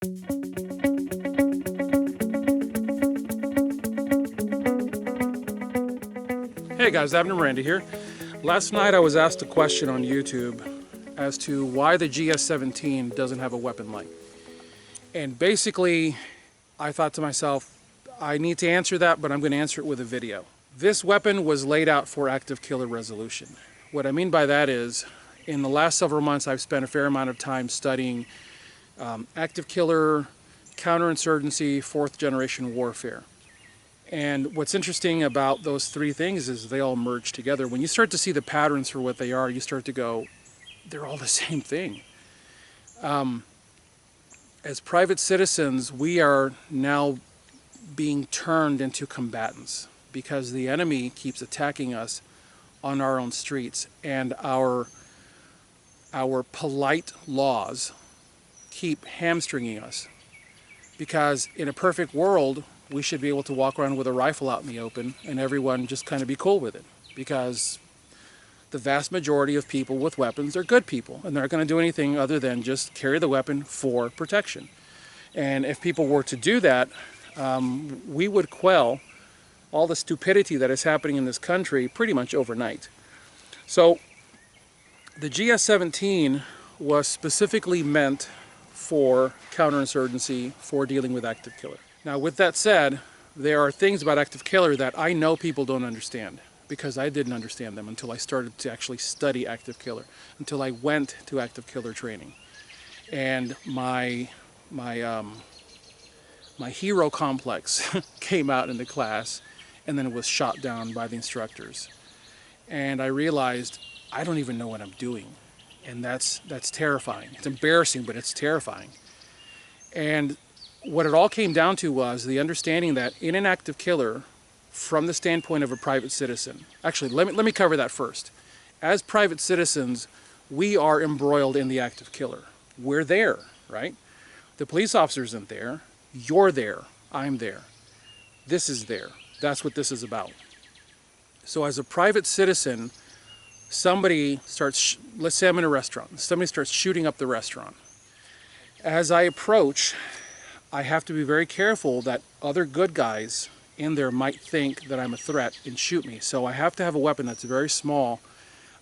Hey guys, Abner Miranda here. Last night I was asked a question on YouTube as to why the GS17 doesn't have a weapon light. And basically, I thought to myself, I need to answer that, but I'm going to answer it with a video. This weapon was laid out for active killer resolution. What I mean by that is, in the last several months I've spent a fair amount of time studying active killer, counterinsurgency, fourth generation warfare. And what's interesting about those three things is they all merge together. When you start to see the patterns for what they are, you start to go, they're all the same thing. As private citizens, we are now being turned into combatants because the enemy keeps attacking us on our own streets, and our polite laws keep hamstringing us. Because in a perfect world, we should be able to walk around with a rifle out in the open and everyone just kind of be cool with it, because the vast majority of people with weapons are good people and they're not going to do anything other than just carry the weapon for protection. And if people were to do that, we would quell all the stupidity that is happening in this country pretty much overnight. So the GS17 was specifically meant for counterinsurgency, for dealing with active killer. Now, with that said, there are things about active killer that I know people don't understand, because I didn't understand them until I started to actually study active killer, until I went to active killer training. And my hero complex came out in the class, and then it was shot down by the instructors. And I realized I don't even know what I'm doing. And that's terrifying. It's embarrassing, but it's terrifying. And what it all came down to was the understanding that in an active killer, from the standpoint of a private citizen, actually, let me cover that first. As private citizens, we are embroiled in the active killer. We're there, right? The police officer isn't there. You're there. I'm there. This is there. That's what this is about. So as a private citizen, somebody starts, let's say I'm in a restaurant, somebody starts shooting up the restaurant. As I approach, I have to be very careful that other good guys in there might think that I'm a threat and shoot me. So I have to have a weapon that's very small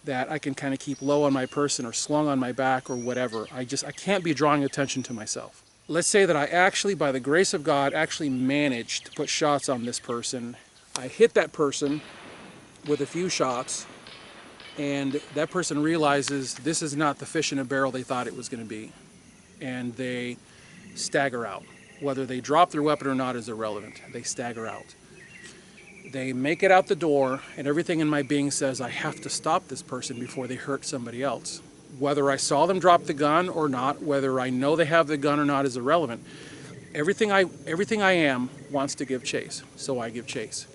that I can kind of keep low on my person or slung on my back or whatever. I can't be drawing attention to myself. Let's say that I actually, by the grace of God, actually managed to put shots on this person. I hit that person with a few shots, and that person realizes this is not the fish in a barrel they thought it was going to be, and they stagger out. Whether they drop their weapon or not is irrelevant. They stagger out. They make it out the door, and everything in my being says I have to stop this person before they hurt somebody else. Whether I saw them drop the gun or not, whether I know they have the gun or not is irrelevant. Everything I am wants to give chase, so I give chase.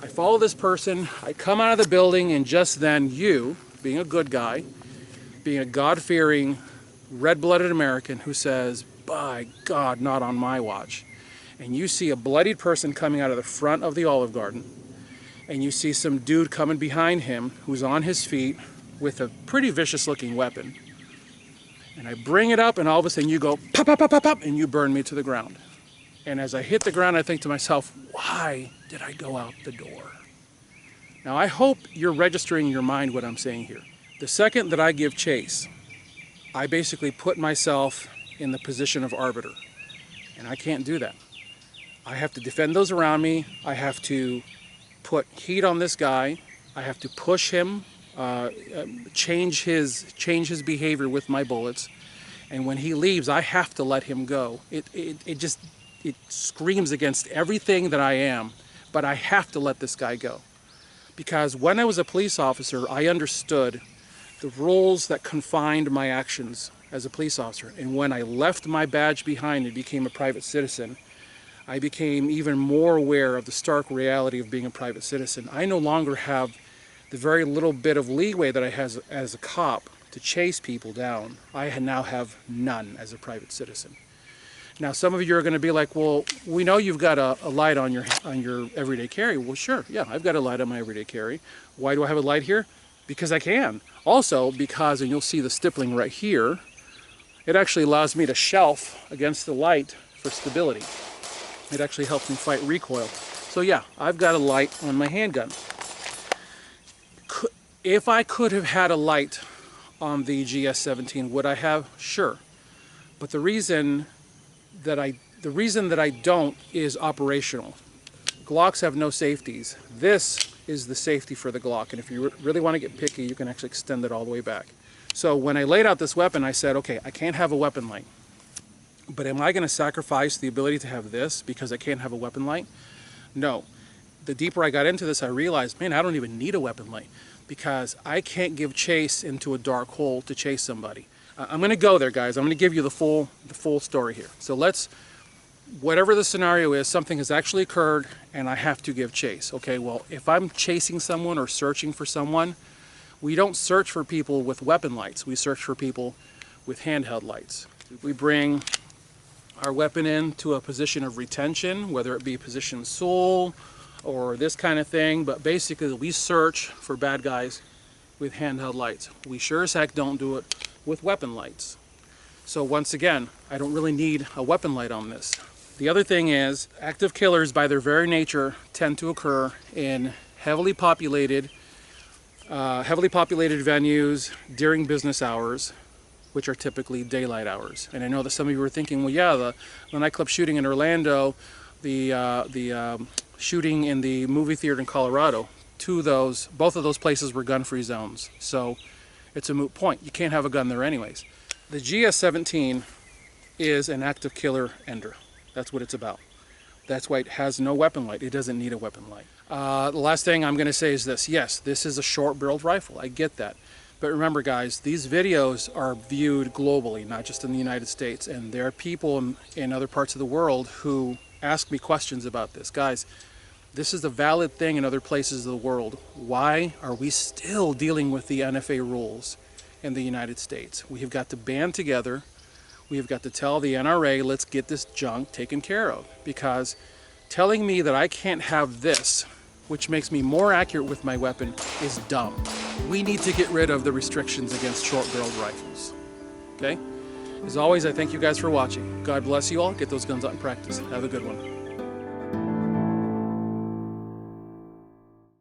I follow this person, I come out of the building, and just then you, being a good guy, being a God-fearing, red-blooded American who says, by God, not on my watch. And you see a bloodied person coming out of the front of the Olive Garden, and you see some dude coming behind him who's on his feet with a pretty vicious looking weapon. And I bring it up, and all of a sudden you go pop, pop, pop, pop, pop, and you burn me to the ground. And as I hit the ground, I think to myself, why did I go out the door? Now I hope you're registering in your mind what I'm saying here. The second that I give chase, I basically put myself in the position of arbiter, and I can't do that. I have to defend those around me. I have to put heat on this guy. I have to push him, change his behavior with my bullets, and when he leaves, I have to let him go. It screams against everything that I am, but I have to let this guy go, because when I was a police officer, I understood the rules that confined my actions as a police officer. And when I left my badge behind and became a private citizen, I became even more aware of the stark reality of being a private citizen. I no longer have the very little bit of leeway that I had as a cop to chase people down. I now have none as a private citizen. Now, some of you are going to be like, well, we know you've got a light on your everyday carry. Well, sure, yeah, I've got a light on my everyday carry. Why do I have a light here? Because I can. Also, because, and you'll see the stippling right here, it actually allows me to shelf against the light for stability. It actually helps me fight recoil. So yeah, I've got a light on my handgun. If I could have had a light on the GS17, would I have? Sure. But the reason that I don't is operational. Glocks have no safeties. This is the safety for the Glock, and if you really want to get picky, you can actually extend it all the way back. So when I laid out this weapon, I said, okay, I can't have a weapon light, but am I going to sacrifice the ability to have this because I can't have a weapon light? No. The deeper I got into this, I realized, man, I don't even need a weapon light because I can't give chase into a dark hole to chase somebody. I'm going to go there, guys. I'm going to give you the full story here. So whatever the scenario is, something has actually occurred and I have to give chase. Okay, well, if I'm chasing someone or searching for someone, we don't search for people with weapon lights. We search for people with handheld lights. We bring our weapon into a position of retention, whether it be position sole or this kind of thing, but basically we search for bad guys with handheld lights. We sure as heck don't do it with weapon lights. So once again, I don't really need a weapon light on this. The other thing is, active killers by their very nature tend to occur in heavily populated venues during business hours, which are typically daylight hours. And I know that some of you were thinking, well, yeah, the nightclub shooting in Orlando, the shooting in the movie theater in Colorado, both of those places were gun-free zones. So it's a moot point. You can't have a gun there anyways. The GS17 is an active killer ender. That's what it's about. That's why it has no weapon light. It doesn't need a weapon light. The last thing I'm going to say is this. Yes, this is a short-barreled rifle. I get that. But remember, guys, these videos are viewed globally, not just in the United States. And there are people in other parts of the world who ask me questions about this. Guys, this is a valid thing in other places of the world. Why are we still dealing with the NFA rules in the United States? We have got to band together. We have got to tell the NRA, let's get this junk taken care of. Because telling me that I can't have this, which makes me more accurate with my weapon, is dumb. We need to get rid of the restrictions against short-barreled rifles. Okay? As always, I thank you guys for watching. God bless you all. Get those guns out in practice. Have a good one.